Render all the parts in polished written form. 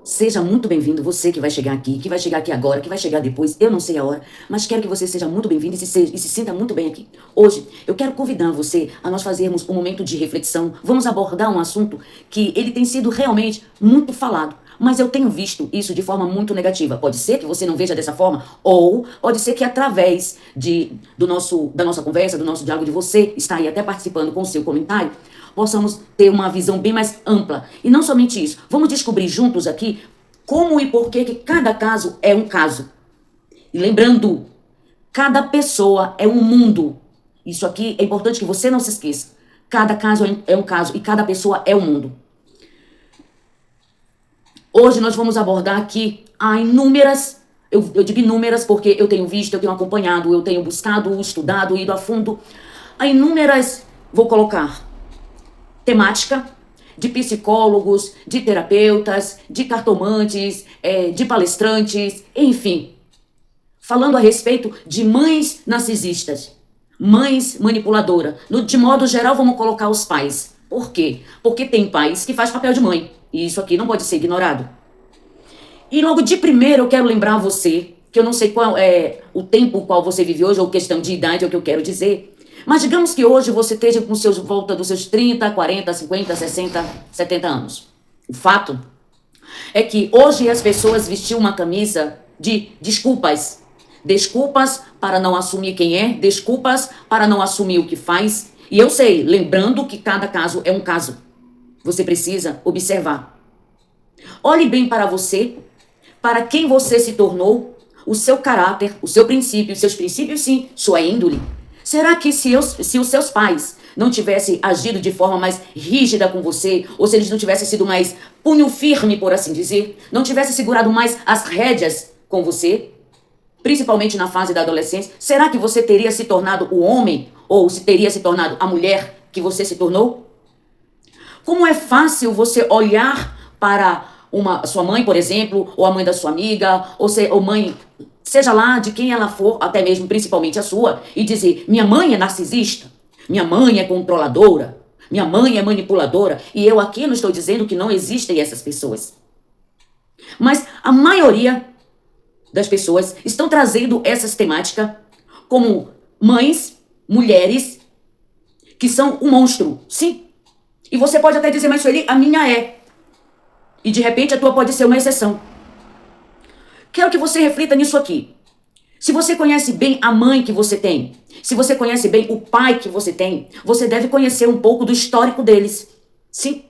Seja muito bem-vindo, você que vai chegar aqui agora, que vai chegar depois, eu não sei a hora, mas quero que você seja muito bem-vindo e se sinta muito bem aqui. Hoje, eu quero convidar você a nós fazermos um momento de reflexão. Vamos abordar um assunto que ele tem sido realmente muito falado, mas eu tenho visto isso de forma muito negativa. Pode ser que você não veja dessa forma, ou pode ser que através da nossa conversa, do nosso diálogo, de você estar aí até participando com o seu comentário, possamos ter uma visão bem mais ampla. E não somente isso, vamos descobrir juntos aqui como e por que cada caso é um caso. E lembrando, cada pessoa é um mundo. Isso aqui é importante que você não se esqueça. Cada caso é um caso e cada pessoa é um mundo. Hoje nós vamos abordar aqui inúmeras, eu digo inúmeras porque eu tenho visto, eu tenho acompanhado, eu tenho buscado, estudado, ido a fundo. Há inúmeras, vou colocar, temática de psicólogos, de terapeutas, de cartomantes, de palestrantes, enfim. Falando a respeito de mães narcisistas, mães manipuladoras. De modo geral, vamos colocar os pais. Por quê? Porque tem pais que faz papel de mãe. E isso aqui não pode ser ignorado. E logo de primeiro eu quero lembrar a você, que eu não sei qual é o tempo qual você vive hoje, ou questão de idade, é o que eu quero dizer. Mas digamos que hoje você esteja com volta dos seus 30, 40, 50, 60, 70 anos. O fato é que hoje as pessoas vestiam uma camisa de desculpas. Desculpas para não assumir quem é, desculpas para não assumir o que faz. E eu sei, lembrando que cada caso é um caso. Você precisa observar. Olhe bem para você, para quem você se tornou, o seu caráter, o seu princípio, os seus princípios sim, sua índole. Será que se os seus pais não tivessem agido de forma mais rígida com você, ou se eles não tivessem sido mais punho firme, por assim dizer, não tivessem segurado mais as rédeas com você, principalmente na fase da adolescência, será que você teria se tornado o homem, ou se teria se tornado a mulher que você se tornou? Como é fácil você olhar para sua mãe, por exemplo, ou a mãe da sua amiga, ou mãe, seja lá de quem ela for, até mesmo principalmente a sua, e dizer, minha mãe é narcisista, minha mãe é controladora, minha mãe é manipuladora, e eu aqui não estou dizendo que não existem essas pessoas. Mas a maioria das pessoas estão trazendo essas temáticas como mães, mulheres, que são um monstro, sim. E você pode até dizer, mas Sueli, a minha é. E de repente a tua pode ser uma exceção. Quero que você reflita nisso aqui. Se você conhece bem a mãe que você tem, se você conhece bem o pai que você tem, você deve conhecer um pouco do histórico deles. Sim.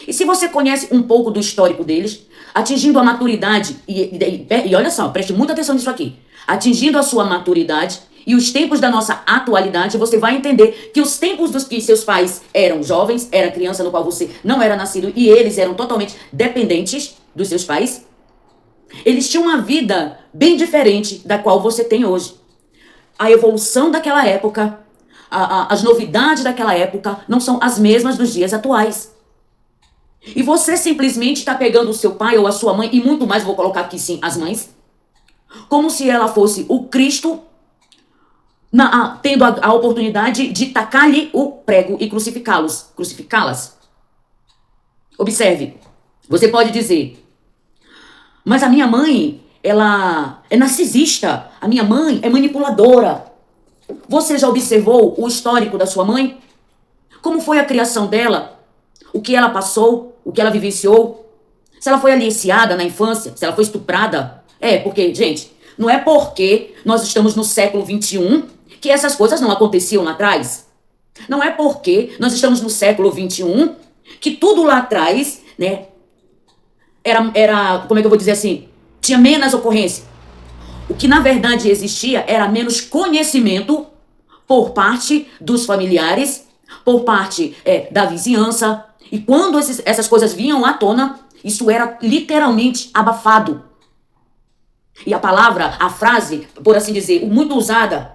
E se você conhece um pouco do histórico deles, atingindo a maturidade, e olha só, preste muita atenção nisso aqui, atingindo a sua maturidade e os tempos da nossa atualidade, você vai entender que os tempos dos que seus pais eram jovens, era criança no qual você não era nascido e eles eram totalmente dependentes dos seus pais, eles tinham uma vida bem diferente da qual você tem hoje. A evolução daquela época, as novidades daquela época não são as mesmas dos dias atuais. E você simplesmente está pegando o seu pai ou a sua mãe, e muito mais, vou colocar aqui sim, as mães, como se ela fosse o Cristo, tendo a oportunidade de tacar-lhe o prego e crucificá-las. Observe, você pode dizer, mas a minha mãe, ela é narcisista, a minha mãe é manipuladora. Você já observou o histórico da sua mãe? Como foi a criação dela? O que ela passou? O que ela vivenciou? Se ela foi aliciada na infância? Se ela foi estuprada? Porque, gente, não é porque nós estamos no século XXI que essas coisas não aconteciam lá atrás. Não é porque nós estamos no século XXI que tudo lá atrás, né, era, como é que eu vou dizer assim, tinha menos ocorrência. O que na verdade existia era menos conhecimento por parte dos familiares, por parte da vizinhança. E quando essas coisas vinham à tona, isso era literalmente abafado. E a palavra, a frase, por assim dizer, muito usada,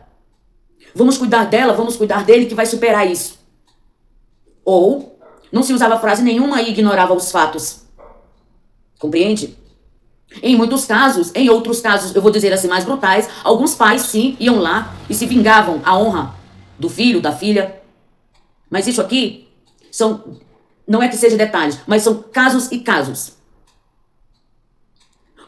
vamos cuidar dela, vamos cuidar dele que vai superar isso. Ou não se usava frase nenhuma e ignorava os fatos. Compreende? Em muitos casos, em outros casos, eu vou dizer assim, mais brutais, alguns pais sim iam lá e se vingavam a honra do filho, da filha. Mas isso aqui não é que seja detalhes, mas são casos e casos.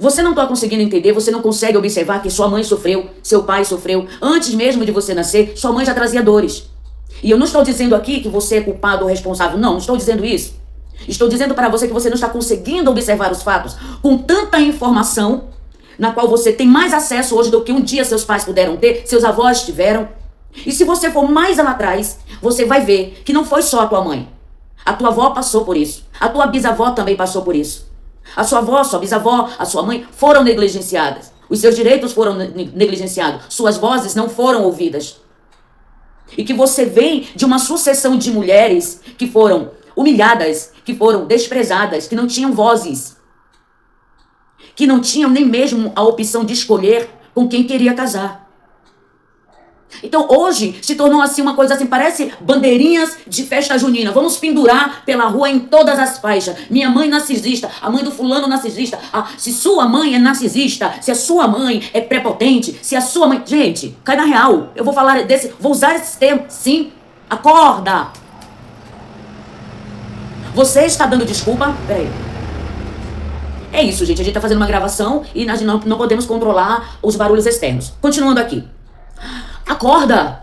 Você não está conseguindo entender, você não consegue observar que sua mãe sofreu, seu pai sofreu. Antes mesmo de você nascer, sua mãe já trazia dores. E eu não estou dizendo aqui que você é culpado ou responsável. Não estou dizendo isso. Estou dizendo para você que você não está conseguindo observar os fatos com tanta informação, na qual você tem mais acesso hoje do que um dia seus pais puderam ter, seus avós tiveram. E se você for mais lá atrás, você vai ver que não foi só a tua mãe. A tua avó passou por isso. A tua bisavó também passou por isso. A sua avó, sua bisavó, a sua mãe foram negligenciadas. Os seus direitos foram negligenciados. Suas vozes não foram ouvidas. E que você vem de uma sucessão de mulheres que foram humilhadas, que foram desprezadas, que não tinham vozes. Que não tinham nem mesmo a opção de escolher com quem queria casar. Então hoje se tornou assim uma coisa assim, parece bandeirinhas de festa junina. Vamos pendurar pela rua em todas as faixas. Minha mãe narcisista, a mãe do fulano narcisista. Se sua mãe é narcisista, se a sua mãe é prepotente, se a sua mãe... Gente, cai na real. Eu vou falar vou usar esse termo, sim. Acorda. Você está dando desculpa? Peraí. É isso, gente. A gente tá fazendo uma gravação e nós não podemos controlar os barulhos externos. Continuando aqui. Acorda!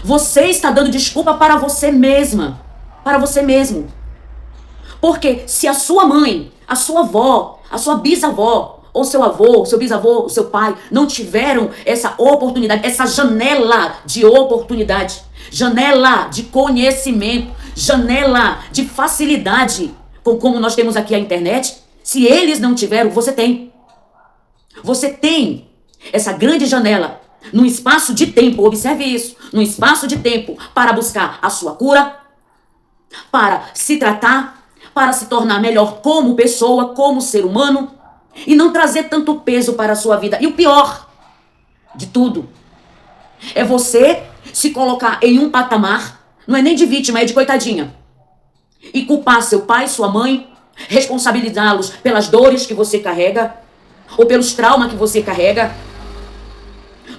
Você está dando desculpa para você mesma. Para você mesmo. Porque se a sua mãe, a sua avó, a sua bisavó, ou seu avô, seu bisavô, seu pai, não tiveram essa oportunidade, essa janela de oportunidade, janela de conhecimento, janela de facilidade, como nós temos aqui a internet, se eles não tiveram, você tem. Você tem essa grande janela. Num espaço de tempo, observe isso, num espaço de tempo para buscar a sua cura, para se tratar, para se tornar melhor como pessoa, como ser humano, e não trazer tanto peso para a sua vida. E o pior de tudo é você se colocar em um patamar, não é nem de vítima, é de coitadinha, e culpar seu pai, sua mãe, responsabilizá-los pelas dores que você carrega, ou pelos traumas que você carrega.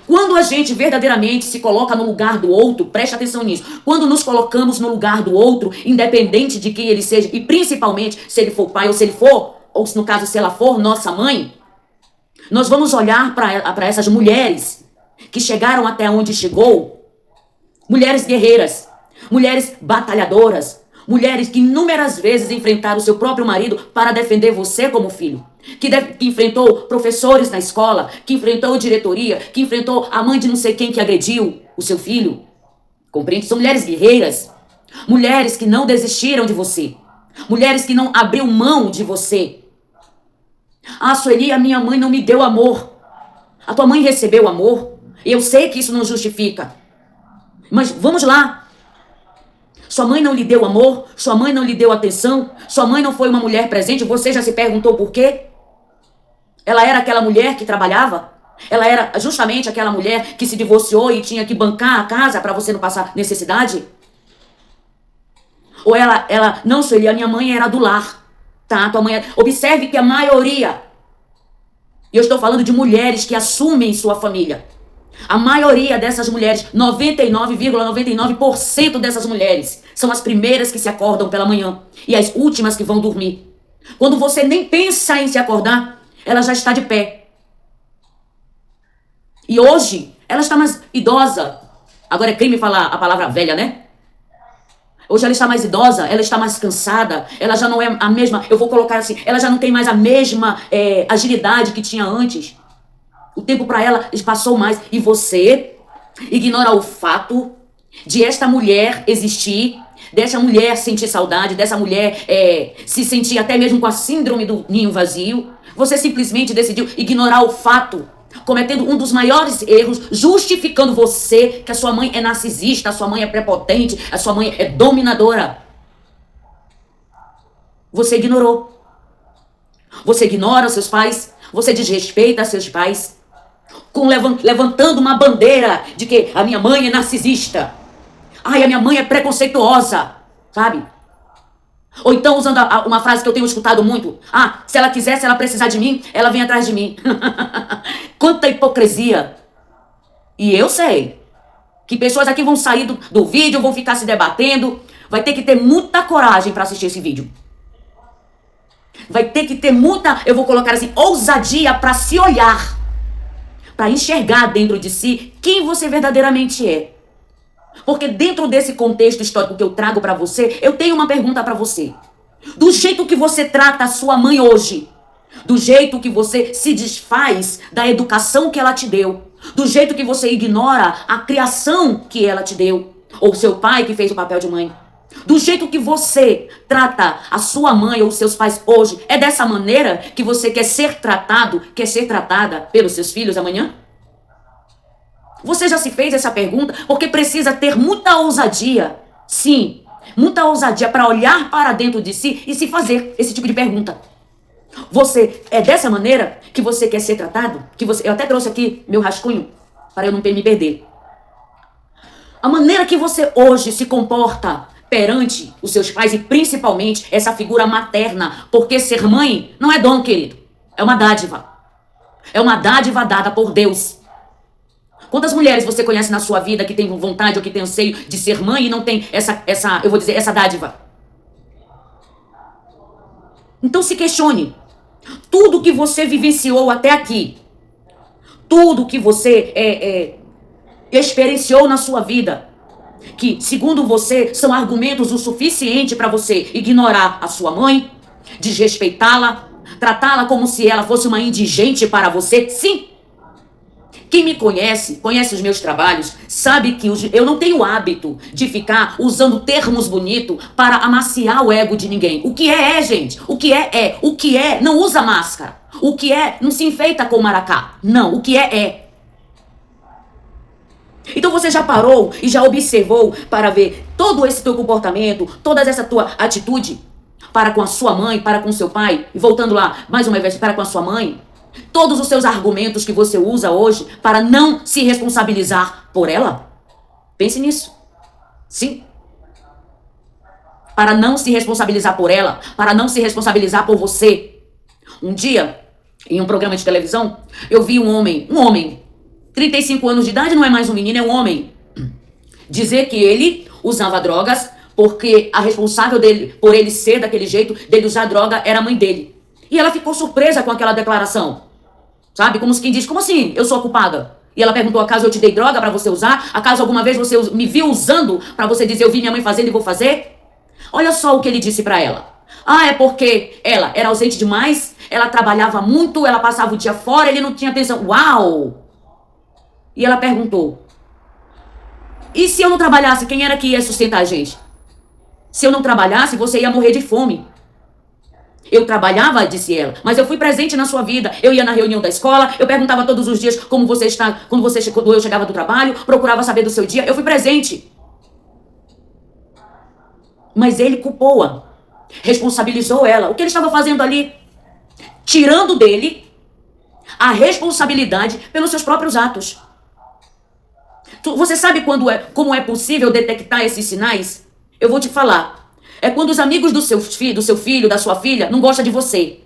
Quando a gente verdadeiramente se coloca no lugar do outro, preste atenção nisso. Quando nos colocamos no lugar do outro, independente de quem ele seja, e principalmente se ele for pai ou se ele for, ou no caso se ela for nossa mãe, nós vamos olhar para essas mulheres que chegaram até onde chegou, mulheres guerreiras, mulheres batalhadoras, mulheres que inúmeras vezes enfrentaram o seu próprio marido para defender você como filho. Que enfrentou professores na escola, que enfrentou diretoria, que enfrentou a mãe de não sei quem que agrediu o seu filho. Compreende? São mulheres guerreiras. Mulheres que não desistiram de você. Mulheres que não abriu mão de você. Sueli, a minha mãe não me deu amor. A tua mãe recebeu amor. Eu sei que isso não justifica. Mas vamos lá. Sua mãe não lhe deu amor, sua mãe não lhe deu atenção, sua mãe não foi uma mulher presente, você já se perguntou por quê? Ela era aquela mulher que trabalhava? Ela era justamente aquela mulher que se divorciou e tinha que bancar a casa para você não passar necessidade? Ou ela não, Sueli, a minha mãe era do lar, tá? Tua mãe Observe que a maioria, e eu estou falando de mulheres que assumem sua família, a maioria dessas mulheres, 99,99% dessas mulheres, são as primeiras que se acordam pela manhã e as últimas que vão dormir. Quando você nem pensa em se acordar, ela já está de pé. E hoje, ela está mais idosa. Agora é crime falar a palavra velha, né? Hoje ela está mais idosa, ela está mais cansada, ela já não é a mesma, eu vou colocar assim, ela já não tem mais a mesma agilidade que tinha antes. O tempo para ela passou mais. E você ignora o fato de esta mulher existir, dessa mulher sentir saudade, dessa mulher se sentir até mesmo com a síndrome do ninho vazio. Você simplesmente decidiu ignorar o fato, cometendo um dos maiores erros, justificando você que a sua mãe é narcisista, a sua mãe é prepotente, a sua mãe é dominadora. Você ignorou. Você ignora seus pais, você desrespeita seus pais, levantando uma bandeira de que a minha mãe é narcisista. Ai, a minha mãe é preconceituosa, sabe? Ou então usando uma frase que eu tenho escutado muito. Se ela quiser, se ela precisar de mim, ela vem atrás de mim. Quanta hipocrisia. E eu sei que pessoas aqui vão sair do vídeo, vão ficar se debatendo. Vai ter que ter muita coragem para assistir esse vídeo. Vai ter que ter muita, eu vou colocar assim, ousadia para se olhar, para enxergar dentro de si quem você verdadeiramente é. Porque dentro desse contexto histórico que eu trago para você, eu tenho uma pergunta para você. Do jeito que você trata a sua mãe hoje, do jeito que você se desfaz da educação que ela te deu, do jeito que você ignora a criação que ela te deu, ou seu pai que fez o papel de mãe, do jeito que você trata a sua mãe ou seus pais hoje, é dessa maneira que você quer ser tratado, quer ser tratada pelos seus filhos amanhã? Você já se fez essa pergunta? Porque precisa ter muita ousadia, sim, muita ousadia para olhar para dentro de si e se fazer esse tipo de pergunta. Você é dessa maneira que você quer ser tratado? Eu até trouxe aqui meu rascunho para eu não me perder. A maneira que você hoje se comporta perante os seus pais e principalmente essa figura materna, porque ser mãe não é dom, querido, é uma dádiva. É uma dádiva dada por Deus. Quantas mulheres você conhece na sua vida que tem vontade ou que tem anseio de ser mãe e não tem essa dádiva? Então se questione. Tudo que você vivenciou até aqui, tudo que você experienciou na sua vida, que segundo você são argumentos o suficiente para você ignorar a sua mãe, desrespeitá-la, tratá-la como se ela fosse uma indigente para você, sim. Quem me conhece, conhece os meus trabalhos, sabe que eu não tenho hábito de ficar usando termos bonitos para amaciar o ego de ninguém. O que é, gente. O que é. O que é, não usa máscara. O que é, não se enfeita com maracá. Não, o que é. Então você já parou e já observou para ver todo esse teu comportamento, toda essa tua atitude para com a sua mãe, para com seu pai, e voltando lá, mais uma vez, para com a sua mãe? Todos os seus argumentos que você usa hoje para não se responsabilizar por ela? Pense nisso. Sim. Para não se responsabilizar por ela, para não se responsabilizar por você. Um dia, em um programa de televisão, eu vi um homem, 35 anos de idade, não é mais um menino, é um homem, dizer que ele usava drogas porque a responsável dele, por ele ser daquele jeito, dele usar droga, era a mãe dele. E ela ficou surpresa com aquela declaração. Sabe? Como quem diz, como assim eu sou a culpada? E ela perguntou, acaso eu te dei droga pra você usar? Acaso alguma vez você me viu usando pra você dizer, eu vi minha mãe fazendo e vou fazer? Olha só o que ele disse pra ela. Ah, é porque ela era ausente demais, ela trabalhava muito, ela passava o dia fora, ele não tinha atenção. Uau! E ela perguntou, e se eu não trabalhasse, quem era que ia sustentar a gente? Se eu não trabalhasse, você ia morrer de fome. Eu trabalhava, disse ela, mas eu fui presente na sua vida. Eu ia na reunião da escola, eu perguntava todos os dias como você está, quando eu chegava do trabalho, procurava saber do seu dia, eu fui presente. Mas ele culpou-a, responsabilizou ela. O que ele estava fazendo ali? Tirando dele a responsabilidade pelos seus próprios atos. Você sabe como é possível detectar esses sinais? Eu vou te falar. É quando os amigos do seu filho, da sua filha, não gostam de você.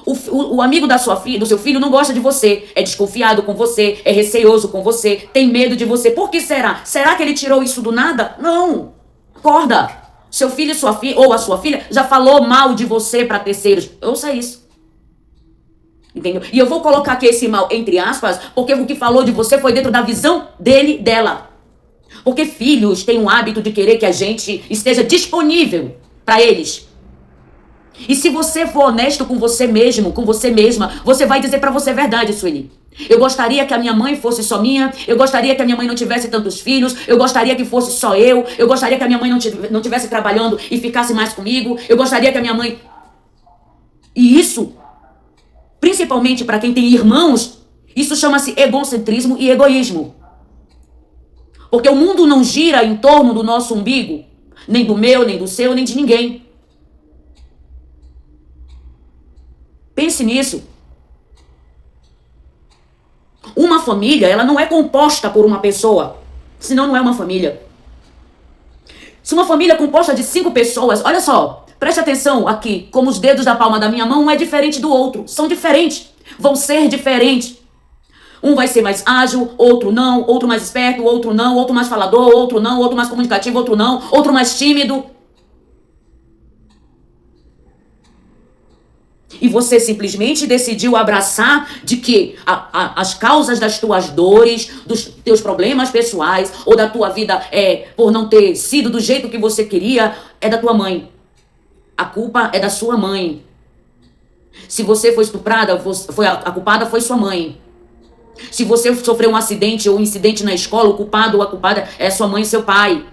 O amigo do seu filho não gosta de você. É desconfiado com você, é receoso com você, tem medo de você. Por que será? Será que ele tirou isso do nada? Não. Acorda. Seu filho ou a sua filha já falou mal de você para terceiros. Ouça isso. Entendeu? E eu vou colocar aqui esse mal entre aspas, porque o que falou de você foi dentro da visão dela. Porque filhos têm o hábito de querer que a gente esteja disponível para eles. E se você for honesto com você mesmo, com você mesma, você vai dizer para você a verdade, Sueli. Eu gostaria que a minha mãe fosse só minha, eu gostaria que a minha mãe não tivesse tantos filhos, eu gostaria que fosse só eu gostaria que a minha mãe não tivesse trabalhando e ficasse mais comigo, eu gostaria que a minha mãe... E isso, principalmente para quem tem irmãos, isso chama-se egocentrismo e egoísmo. Porque o mundo não gira em torno do nosso umbigo, nem do meu, nem do seu, nem de ninguém. Pense nisso. Uma família, ela não é composta por uma pessoa, senão não é uma família. Se uma família é composta de 5 pessoas, olha só, preste atenção aqui, como os dedos da palma da minha mão, um é diferente do outro, são diferentes, vão ser diferentes. Um vai ser mais ágil, outro não, outro mais esperto, outro não, outro mais falador, outro não, outro mais comunicativo, outro não, outro mais tímido. E você simplesmente decidiu abraçar de que as causas das tuas dores, dos teus problemas pessoais ou da tua vida por não ter sido do jeito que você queria, é da tua mãe. A culpa é da sua mãe. Se você foi estuprada, a culpada foi sua mãe. Se você sofreu um acidente ou um incidente na escola, o culpado ou a culpada é sua mãe e seu pai.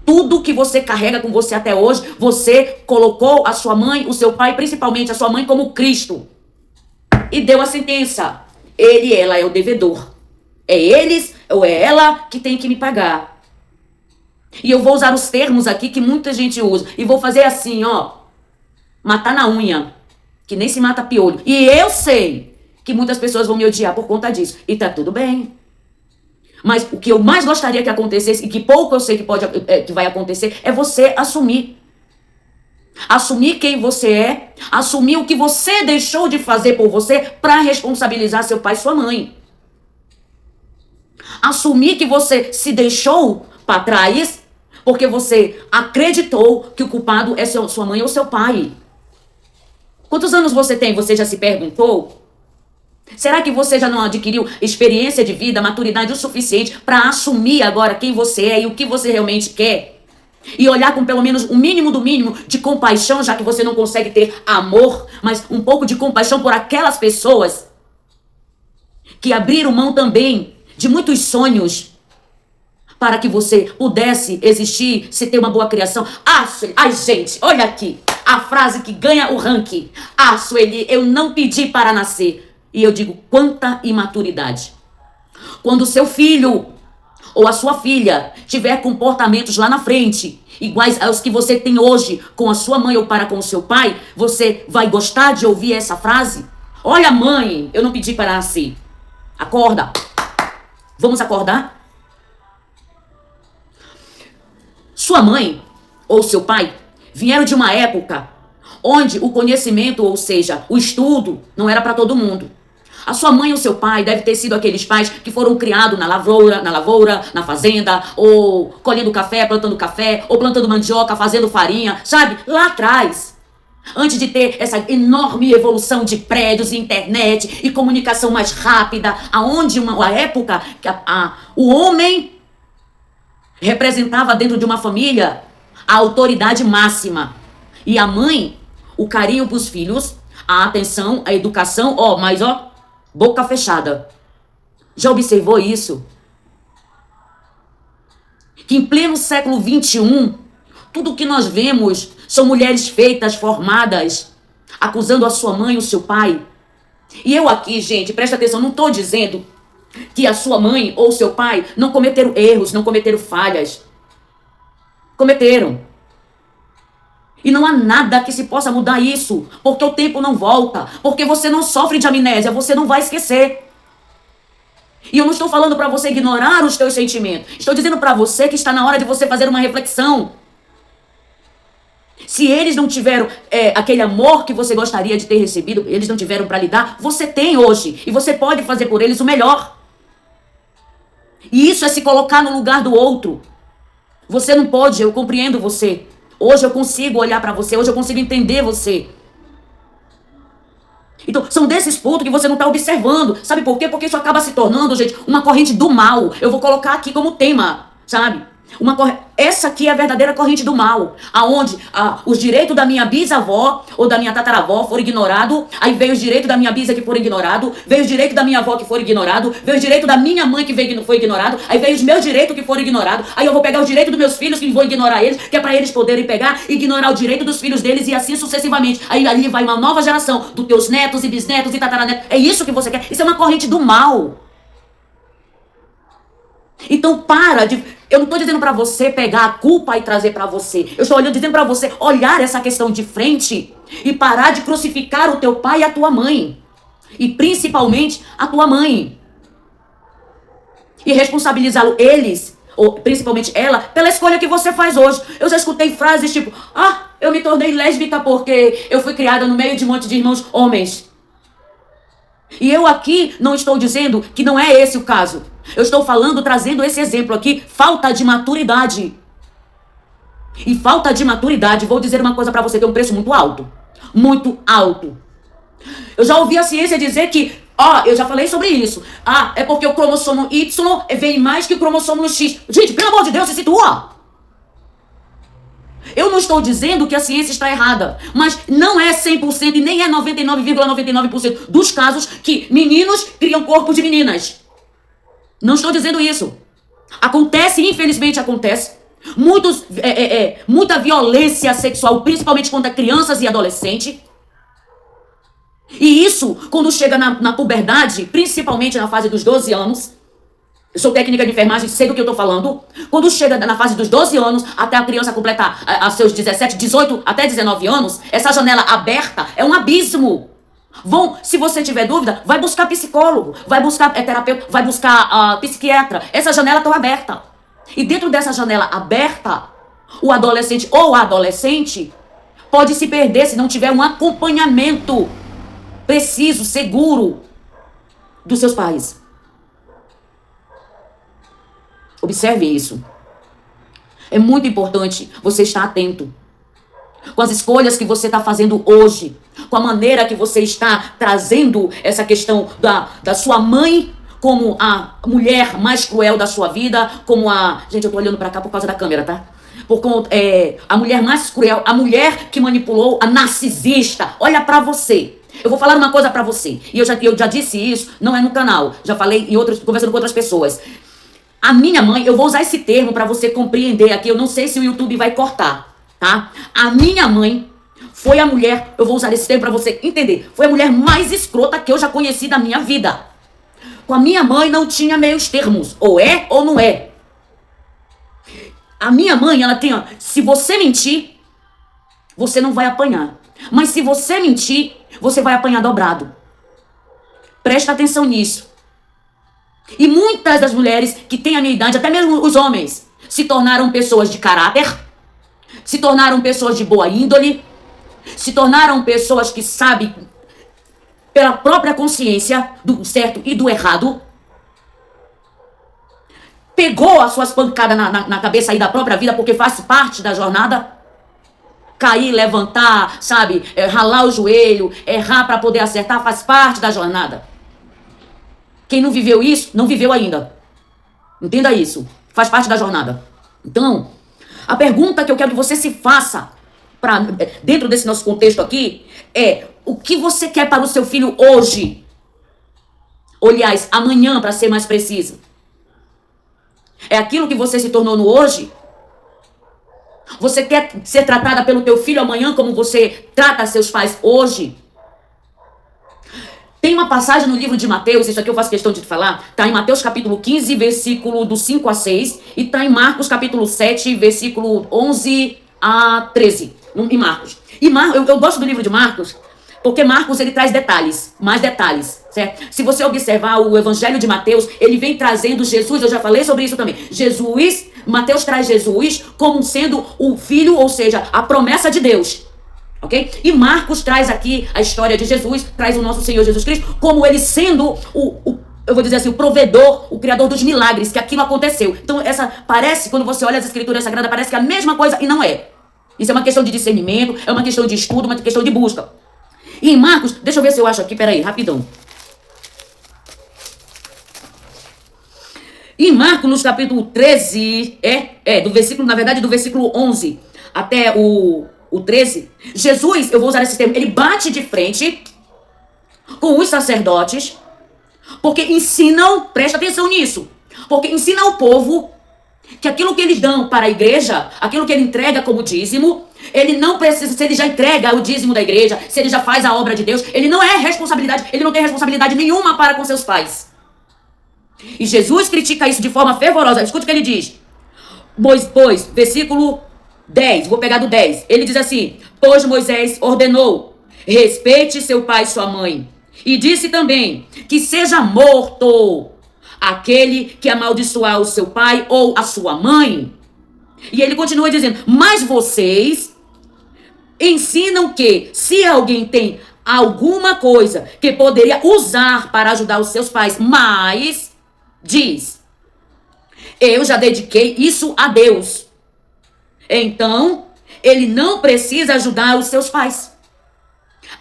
Tudo que você carrega com você até hoje, você colocou a sua mãe, o seu pai, principalmente a sua mãe, como Cristo. E deu a sentença. Ele e ela é o devedor. É eles ou é ela que tem que me pagar. E eu vou usar os termos aqui que muita gente usa. E vou fazer assim, ó. Matar na unha. Que nem se mata piolho. E eu sei que muitas pessoas vão me odiar por conta disso. E tá tudo bem. Mas o que eu mais gostaria que acontecesse, e que pouco eu sei que vai acontecer, é você assumir. Assumir quem você é, assumir o que você deixou de fazer por você para responsabilizar seu pai e sua mãe. Assumir que você se deixou para trás porque você acreditou que o culpado é sua mãe ou seu pai. Quantos anos você tem? Você já se perguntou? Será que você já não adquiriu experiência de vida, maturidade o suficiente para assumir agora quem você é e o que você realmente quer? E olhar com pelo menos o mínimo do mínimo de compaixão, já que você não consegue ter amor, mas um pouco de compaixão por aquelas pessoas que abriram mão também de muitos sonhos para que você pudesse existir, se ter uma boa criação. Ai, gente, olha aqui, a frase que ganha o ranking. Sueli, eu não pedi para nascer. E eu digo, quanta imaturidade. Quando o seu filho ou a sua filha tiver comportamentos lá na frente, iguais aos que você tem hoje com a sua mãe ou para com o seu pai, você vai gostar de ouvir essa frase? Olha, mãe, eu não pedi para nascer. Acorda. Vamos acordar? Sua mãe ou seu pai vieram de uma época onde o conhecimento, ou seja, o estudo, não era para todo mundo. A sua mãe ou seu pai deve ter sido aqueles pais que foram criados na lavoura, na fazenda, ou colhendo café, ou plantando mandioca, fazendo farinha, sabe? Lá atrás. Antes de ter essa enorme evolução de prédios, internet e comunicação mais rápida, aonde uma época que o homem representava dentro de uma família a autoridade máxima. E a mãe, o carinho pros filhos, a atenção, a educação, boca fechada. Já observou isso? Que em pleno século XXI, tudo que nós vemos são mulheres feitas, formadas, acusando a sua mãe e o seu pai. E eu aqui, gente, presta atenção, não estou dizendo que a sua mãe ou o seu pai não cometeram erros, não cometeram falhas. Cometeram. E não há nada que se possa mudar isso, porque o tempo não volta, porque você não sofre de amnésia, você não vai esquecer. E eu não estou falando para você ignorar os teus sentimentos, estou dizendo para você que está na hora de você fazer uma reflexão. Se eles não tiveram aquele amor que você gostaria de ter recebido, eles não tiveram para lhe dar, você tem hoje, e você pode fazer por eles o melhor. E isso é se colocar no lugar do outro. Você não pode, eu compreendo você. Hoje eu consigo olhar pra você, hoje eu consigo entender você. Então, são desses pontos que você não tá observando. Sabe por quê? Porque isso acaba se tornando, gente, uma corrente do mal. Eu vou colocar aqui como tema, sabe? Essa aqui é a verdadeira corrente do mal, aonde os direitos da minha bisavó ou da minha tataravó foram ignorados, aí veio os direitos da minha bisa que foram ignorados, veio os direitos da minha avó que foram ignorados, veio os direitos da minha mãe que foi ignorado, aí veio os meus direitos que foram ignorados, aí eu vou pegar os direitos dos meus filhos que vou ignorar eles, que é para eles poderem pegar e ignorar o direito dos filhos deles e assim sucessivamente. Aí ali vai uma nova geração dos teus netos e bisnetos e tataranetos. É isso que você quer? Isso é uma corrente do mal. Então eu não estou dizendo para você pegar a culpa e trazer para você. Eu estou dizendo para você olhar essa questão de frente e parar de crucificar o teu pai e a tua mãe. E principalmente a tua mãe. E responsabilizá-lo eles, ou principalmente ela, pela escolha que você faz hoje. Eu já escutei frases tipo, eu me tornei lésbica porque eu fui criada no meio de um monte de irmãos homens. E eu aqui não estou dizendo que não é esse o caso. Eu estou falando, trazendo esse exemplo aqui, falta de maturidade. E falta de maturidade, vou dizer uma coisa pra você, tem um preço muito alto. muito alto. Eu já ouvi a ciência dizer que, eu já falei sobre isso. É porque o cromossomo Y vem mais que o cromossomo X. Gente, pelo amor de Deus, se situa. Eu não estou dizendo que a ciência está errada, mas não é 100% e nem é 99,99% dos casos que meninos criam corpos de meninas. Não estou dizendo isso. Acontece, infelizmente acontece. Muita violência sexual, principalmente contra crianças e adolescentes. E isso, quando chega na puberdade, principalmente na fase dos 12 anos, eu sou técnica de enfermagem, sei do que eu tô falando. Quando chega na fase dos 12 anos, até a criança completar a seus 17, 18, até 19 anos, essa janela aberta é um abismo. Se você tiver dúvida, vai buscar psicólogo, vai buscar terapeuta, vai buscar psiquiatra. Essa janela está aberta. E dentro dessa janela aberta, o adolescente ou a adolescente pode se perder se não tiver um acompanhamento preciso, seguro dos seus pais. Observe isso. É muito importante você estar atento com as escolhas que você está fazendo hoje, com a maneira que você está trazendo essa questão da sua mãe como a mulher mais cruel da sua vida, como a... Gente, eu tô olhando pra cá por causa da câmera, tá? A mulher mais cruel, a mulher que manipulou, a narcisista. Olha pra você. Eu vou falar uma coisa pra você. E eu já disse isso, não é no canal. Já falei conversando com outras pessoas. A minha mãe, eu vou usar esse termo pra você compreender aqui. Eu não sei se o YouTube vai cortar, tá? A minha mãe foi a mulher, eu vou usar esse termo pra você entender. Foi a mulher mais escrota que eu já conheci da minha vida. Com a minha mãe não tinha meios termos. Ou é ou não é. A minha mãe, ela tem, se você mentir, você não vai apanhar. Mas se você mentir, você vai apanhar dobrado. Presta atenção nisso. E muitas das mulheres que têm a minha idade, até mesmo os homens, se tornaram pessoas de caráter, se tornaram pessoas de boa índole, se tornaram pessoas que sabem, pela própria consciência, do certo e do errado, pegou as suas pancadas na cabeça aí da própria vida, porque faz parte da jornada. Cair, levantar, sabe, ralar o joelho, errar para poder acertar, faz parte da jornada. Quem não viveu isso, não viveu ainda. Entenda isso. Faz parte da jornada. Então, a pergunta que eu quero que você se faça dentro desse nosso contexto aqui é: o que você quer para o seu filho hoje? Aliás, amanhã, para ser mais preciso. É aquilo que você se tornou no hoje? Você quer ser tratada pelo teu filho amanhã como você trata seus pais hoje? Tem uma passagem no livro de Mateus, isso aqui eu faço questão de te falar, tá em Mateus capítulo 15, versículo do 5 a 6, e tá em Marcos capítulo 7, versículo 11 a 13, em Marcos. E eu gosto do livro de Marcos, porque Marcos ele traz detalhes, mais detalhes, certo? Se você observar o evangelho de Mateus, ele vem trazendo Jesus, eu já falei sobre isso também, Mateus traz Jesus como sendo o filho, ou seja, a promessa de Deus. Ok? E Marcos traz aqui a história de Jesus, traz o nosso Senhor Jesus Cristo como ele sendo eu vou dizer assim, o provedor, o criador dos milagres, que aquilo aconteceu. Então parece, quando você olha as escrituras sagradas, parece que é a mesma coisa e não é. Isso é uma questão de discernimento, é uma questão de estudo, uma questão de busca. E em Marcos, deixa eu ver se eu acho aqui, peraí, rapidão. Em Marcos, no capítulo 13, do versículo 11 até o 13, Jesus, eu vou usar esse termo, ele bate de frente com os sacerdotes, porque ensinam, presta atenção nisso, porque ensina ao povo que aquilo que eles dão para a igreja, aquilo que ele entrega como dízimo, ele não precisa, se ele já entrega o dízimo da igreja, se ele já faz a obra de Deus, ele não tem responsabilidade nenhuma para com seus pais. E Jesus critica isso de forma fervorosa. Escute o que ele diz. Pois, versículo 10, vou pegar do 10. Ele diz assim: pois Moisés ordenou, respeite seu pai e sua mãe. E disse também que seja morto aquele que amaldiçoar o seu pai ou a sua mãe. E ele continua dizendo: mas vocês ensinam que se alguém tem alguma coisa que poderia usar para ajudar os seus pais, mas diz: eu já dediquei isso a Deus, então ele não precisa ajudar os seus pais.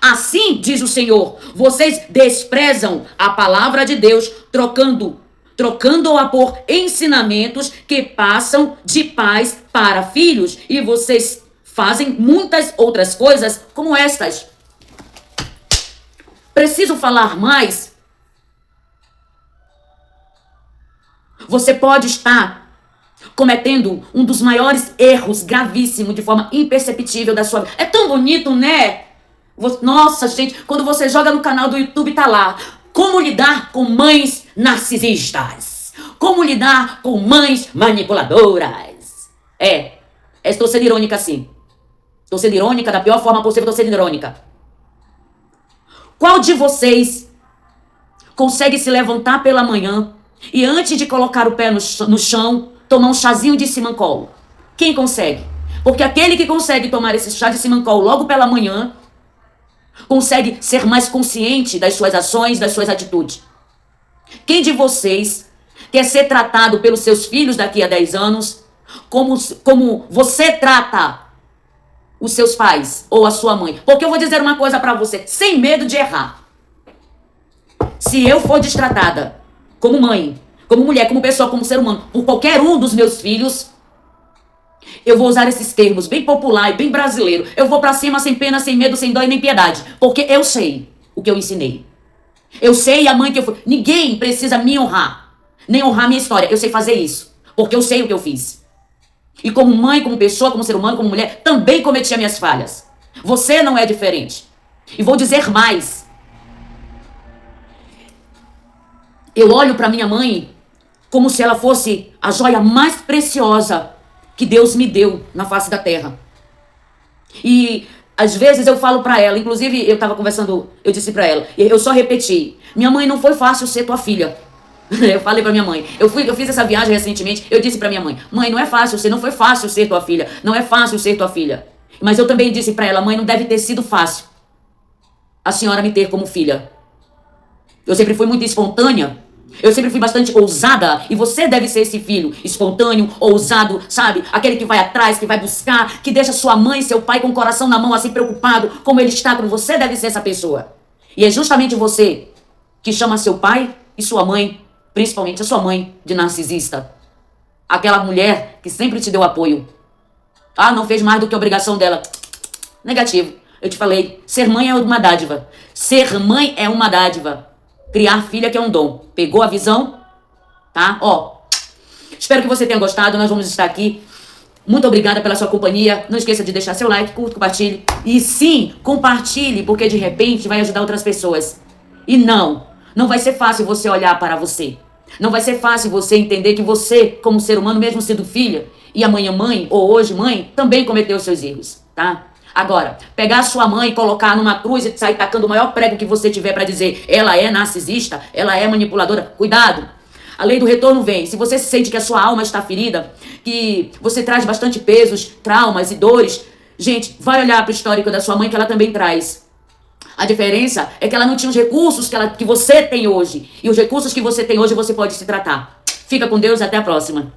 Assim, diz o Senhor, vocês desprezam a palavra de Deus, trocando-a por ensinamentos que passam de pais para filhos. E vocês fazem muitas outras coisas como estas. Preciso falar mais? Você pode estar cometendo um dos maiores erros gravíssimos de forma imperceptível da sua vida. É tão bonito, né? Nossa, gente, quando você joga no canal do YouTube, tá lá. Como lidar com mães narcisistas. Como lidar com mães manipuladoras. Estou sendo irônica, sim. Estou sendo irônica da pior forma possível, estou sendo irônica. Qual de vocês consegue se levantar pela manhã e antes de colocar o pé no chão, tomar um chazinho de simancol? Quem consegue? Porque aquele que consegue tomar esse chá de simancol logo pela manhã, consegue ser mais consciente das suas ações, das suas atitudes. Quem de vocês quer ser tratado pelos seus filhos daqui a 10 anos como você trata os seus pais ou a sua mãe? Porque eu vou dizer uma coisa pra você, sem medo de errar. Se eu for destratada como mãe, como mulher, como pessoa, como ser humano, por qualquer um dos meus filhos, eu vou usar esses termos bem popular e bem brasileiro. Eu vou pra cima sem pena, sem medo, sem dó e nem piedade. Porque eu sei o que eu ensinei. Eu sei a mãe que eu fui. Ninguém precisa me honrar, nem honrar minha história. Eu sei fazer isso, porque eu sei o que eu fiz. E como mãe, como pessoa, como ser humano, como mulher, também cometi as minhas falhas. Você não é diferente. E vou dizer mais. Eu olho pra minha mãe como se ela fosse a joia mais preciosa que Deus me deu na face da terra. E às vezes eu falo pra ela, inclusive eu tava conversando, eu disse pra ela, eu só repeti, minha mãe, não foi fácil ser tua filha. Eu falei pra minha mãe, eu fiz essa viagem recentemente, eu disse pra minha mãe, mãe, não é fácil, não foi fácil ser tua filha, não é fácil ser tua filha. Mas eu também disse pra ela, mãe, não deve ter sido fácil a senhora me ter como filha. Eu sempre fui muito espontânea, eu sempre fui bastante ousada, e você deve ser esse filho espontâneo, ousado, sabe? Aquele que vai atrás, que vai buscar, que deixa sua mãe e seu pai com o coração na mão, assim preocupado, como ele está com você, deve ser essa pessoa. E é justamente você que chama seu pai e sua mãe, principalmente a sua mãe, de narcisista. Aquela mulher que sempre te deu apoio. Ah, não fez mais do que a obrigação dela. Negativo. Eu te falei, ser mãe é uma dádiva. Ser mãe é uma dádiva. Criar filha que é um dom. Pegou a visão? Tá? Espero que você tenha gostado. Nós vamos estar aqui. Muito obrigada pela sua companhia. Não esqueça de deixar seu like, curta, compartilhe. E sim, compartilhe, porque de repente vai ajudar outras pessoas. E não vai ser fácil você olhar para você. Não vai ser fácil você entender que você, como ser humano, mesmo sendo filha, e amanhã mãe, ou hoje mãe, também cometeu seus erros, tá? Agora, pegar a sua mãe e colocar numa cruz e sair tacando o maior prego que você tiver pra dizer ela é narcisista, ela é manipuladora, cuidado! A lei do retorno vem. Se você sente que a sua alma está ferida, que você traz bastante pesos, traumas e dores, gente, vai olhar pro histórico da sua mãe que ela também traz. A diferença é que ela não tinha os recursos que você tem hoje. E os recursos que você tem hoje você pode se tratar. Fica com Deus e até a próxima.